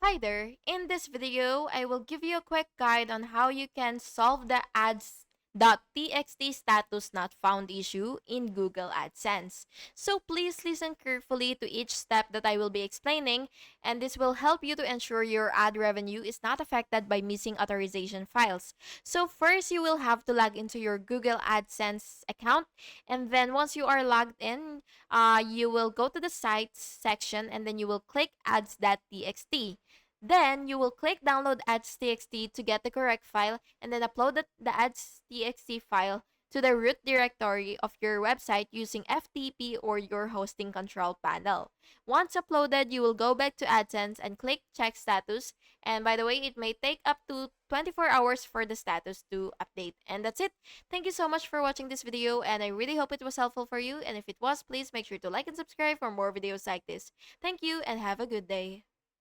Hi there. In this video, I will give you a quick guide on how you can solve the Ads.txt status not found issue in Google AdSense. So please listen carefully to each step that I will be explaining, and this will help you to ensure your ad revenue is not affected by missing authorization files. So first, you will have to log into your Google AdSense account, and then once you are logged in, you will go to the sites section and then you will click ads.txt. Then you will click download Ads.txt to get the correct file and then upload the Ads.txt file to the root directory of your website using FTP or your hosting control panel. Once uploaded, you will go back to AdSense and click check status. And by the way, it may take up to 24 hours for the status to update. And that's it. Thank you so much for watching this video, and I really hope it was helpful for you. And if it was, please make sure to like and subscribe for more videos like this. Thank you and have a good day.